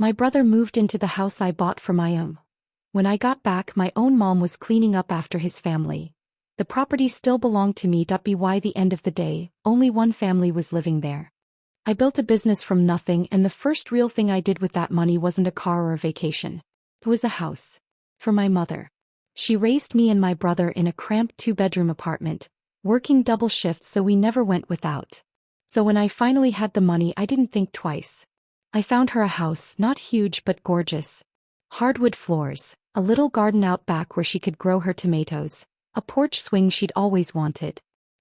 My brother moved into the house I bought for my own. When I got back, my own mom was cleaning up after his family. The property still belonged to me.By the end of the day, only one family was living there. I built a business from nothing, and the first real thing I did with that money wasn't a car or a vacation. It was a house. For my mother. She raised me and my brother in a cramped 2-bedroom apartment, working double shifts so we never went without. So when I finally had the money, I didn't think twice. I found her a house, not huge but gorgeous. Hardwood floors, a little garden out back where she could grow her tomatoes, a porch swing she'd always wanted.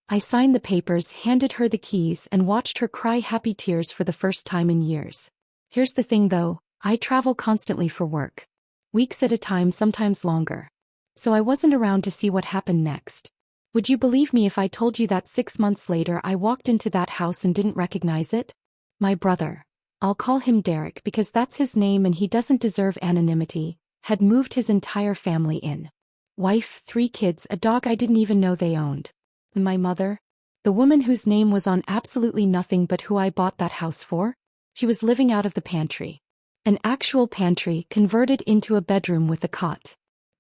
I signed the papers, handed her the keys, and watched her cry happy tears for the first time in years. Here's the thing though, I travel constantly for work. Weeks at a time, sometimes longer. So I wasn't around to see what happened next. Would you believe me if I told you that 6 months later I walked into that house and didn't recognize it? My brother, I'll call him Derek because that's his name and he doesn't deserve anonymity, had moved his entire family in. Wife, 3 kids, a dog I didn't even know they owned. And my mother? The woman whose name was on absolutely nothing but who I bought that house for? She was living out of the pantry. An actual pantry converted into a bedroom with a cot.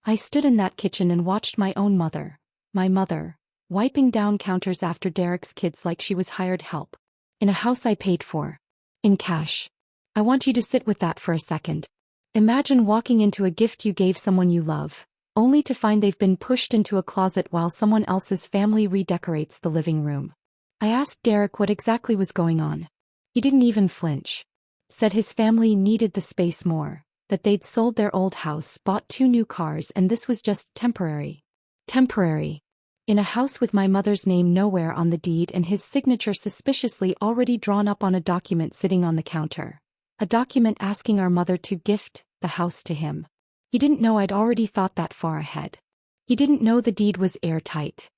I stood in that kitchen and watched my own mother, my mother, wiping down counters after Derek's kids like she was hired help. In a house I paid for. In cash. I want you to sit with that for a second. Imagine walking into a gift you gave someone you love, only to find they've been pushed into a closet while someone else's family redecorates the living room. I asked Derek what exactly was going on. He didn't even flinch. Said his family needed the space more, that they'd sold their old house, bought 2 new cars, and this was just temporary. Temporary. In a house with my mother's name nowhere on the deed and his signature suspiciously already drawn up on a document sitting on the counter. A document asking our mother to gift the house to him. He didn't know I'd already thought that far ahead. He didn't know the deed was airtight.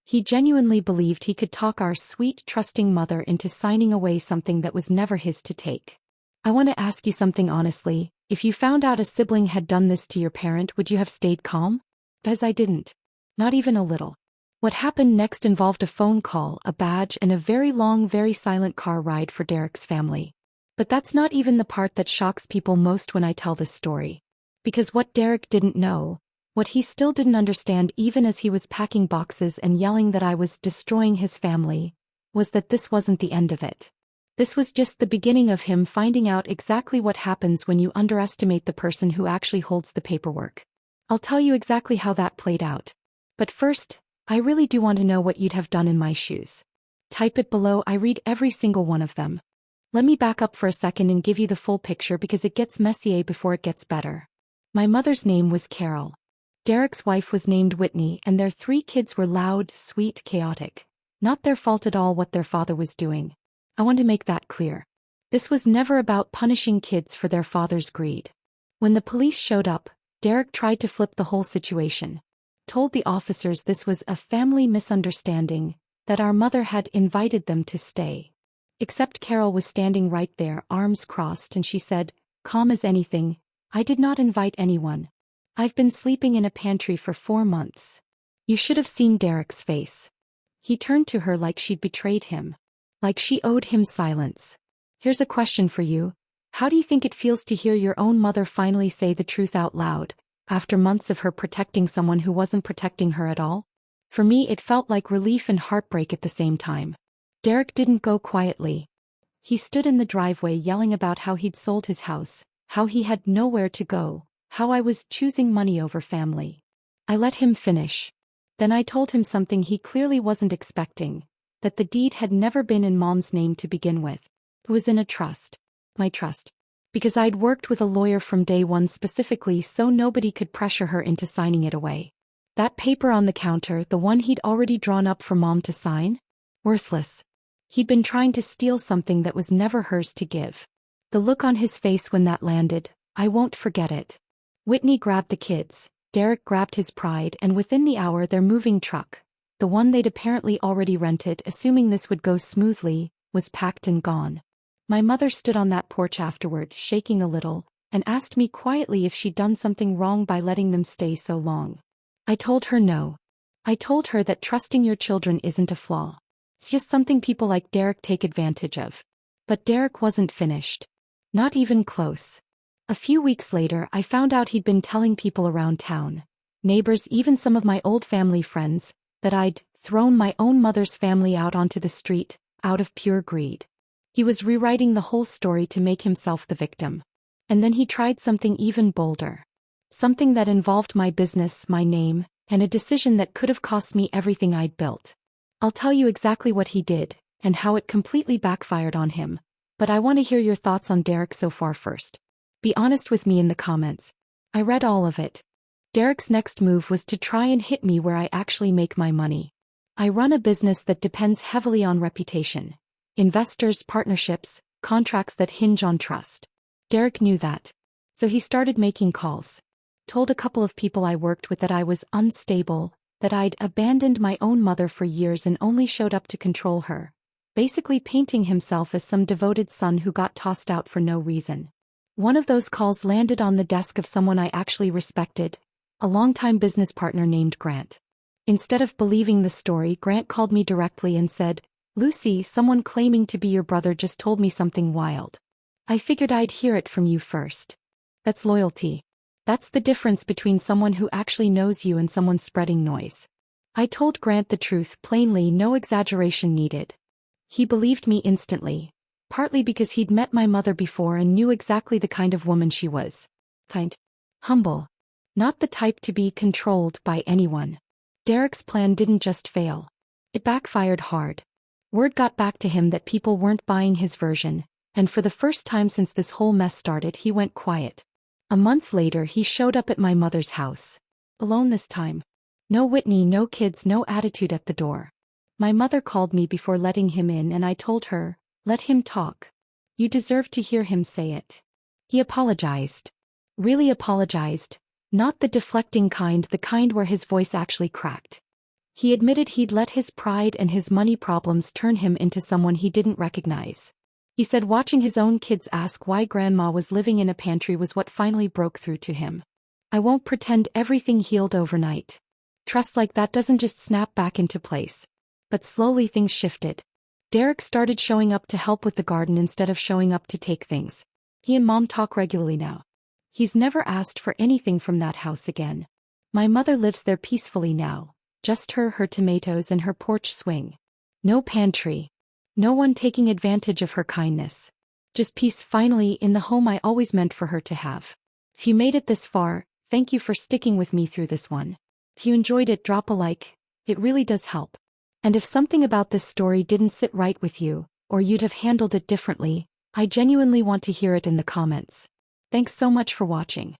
He genuinely believed he could talk our sweet, trusting mother into signing away something that was never his to take. I want to ask you something honestly. If you found out a sibling had done this to your parent, would you have stayed calm? Because I didn't. Not even a little. What happened next involved a phone call, a badge, and a very long, very silent car ride for Derek's family. But that's not even the part that shocks people most when I tell this story. Because what Derek didn't know, what he still didn't understand even as he was packing boxes and yelling that I was destroying his family, was that this wasn't the end of it. This was just the beginning of him finding out exactly what happens when you underestimate the person who actually holds the paperwork. I'll tell you exactly how that played out. But first, I really do want to know what you'd have done in my shoes. Type it below, I read every single one of them. Let me back up for a second and give you the full picture because it gets messier before it gets better. My mother's name was Carol. Derek's wife was named Whitney, and their 3 kids were loud, sweet, chaotic. Not their fault at all what their father was doing. I want to make that clear. This was never about punishing kids for their father's greed. When the police showed up, Derek tried to flip the whole situation. Told the officers this was a family misunderstanding, that our mother had invited them to stay. Except Carol was standing right there, arms crossed, and she said, calm as anything, I did not invite anyone. I've been sleeping in a pantry for 4 months. You should have seen Derek's face. He turned to her like she'd betrayed him. Like she owed him silence. Here's a question for you. How do you think it feels to hear your own mother finally say the truth out loud, after months of her protecting someone who wasn't protecting her at all? For me, it felt like relief and heartbreak at the same time. Derek didn't go quietly. He stood in the driveway yelling about how he'd sold his house, how he had nowhere to go, how I was choosing money over family. I let him finish. Then I told him something he clearly wasn't expecting, that the deed had never been in Mom's name to begin with. It was in a trust. My trust. Because I'd worked with a lawyer from day one specifically so nobody could pressure her into signing it away. That paper on the counter, the one he'd already drawn up for Mom to sign? Worthless. He'd been trying to steal something that was never hers to give. The look on his face when that landed, I won't forget it. Whitney grabbed the kids, Derek grabbed his pride, and within the hour their moving truck, the one they'd apparently already rented assuming this would go smoothly, was packed and gone. My mother stood on that porch afterward, shaking a little, and asked me quietly if she'd done something wrong by letting them stay so long. I told her no. I told her that trusting your children isn't a flaw. It's just something people like Derek take advantage of. But Derek wasn't finished. Not even close. A few weeks later, I found out he'd been telling people around town, neighbors, even some of my old family friends, that I'd thrown my own mother's family out onto the street, out of pure greed. He was rewriting the whole story to make himself the victim. And then he tried something even bolder. Something that involved my business, my name, and a decision that could have cost me everything I'd built. I'll tell you exactly what he did, and how it completely backfired on him, but I want to hear your thoughts on Derek so far first. Be honest with me in the comments. I read all of it. Derek's next move was to try and hit me where I actually make my money. I run a business that depends heavily on reputation. Investors, partnerships, contracts that hinge on trust. Derek knew that. So he started making calls. Told a couple of people I worked with that I was unstable, that I'd abandoned my own mother for years and only showed up to control her. Basically painting himself as some devoted son who got tossed out for no reason. One of those calls landed on the desk of someone I actually respected, a longtime business partner named Grant. Instead of believing the story, Grant called me directly and said, "Lucy, someone claiming to be your brother just told me something wild. I figured I'd hear it from you first." That's loyalty. That's the difference between someone who actually knows you and someone spreading noise. I told Grant the truth plainly, no exaggeration needed. He believed me instantly, partly because he'd met my mother before and knew exactly the kind of woman she was. Kind. Humble. Not the type to be controlled by anyone. Derek's plan didn't just fail. It backfired hard. Word got back to him that people weren't buying his version, and for the first time since this whole mess started, he went quiet. A month later, he showed up at my mother's house. Alone this time. No Whitney, no kids, no attitude at the door. My mother called me before letting him in and I told her, "Let him talk. You deserve to hear him say it." He apologized. Really apologized. Not the deflecting kind, the kind where his voice actually cracked. He admitted he'd let his pride and his money problems turn him into someone he didn't recognize. He said watching his own kids ask why grandma was living in a pantry was what finally broke through to him. I won't pretend everything healed overnight. Trust like that doesn't just snap back into place. But slowly things shifted. Derek started showing up to help with the garden instead of showing up to take things. He and Mom talk regularly now. He's never asked for anything from that house again. My mother lives there peacefully now. Just her tomatoes and her porch swing. No pantry. No one taking advantage of her kindness. Just peace finally in the home I always meant for her to have. If you made it this far, thank you for sticking with me through this one. If you enjoyed it, drop a like. It really does help. And if something about this story didn't sit right with you, or you'd have handled it differently, I genuinely want to hear it in the comments. Thanks so much for watching.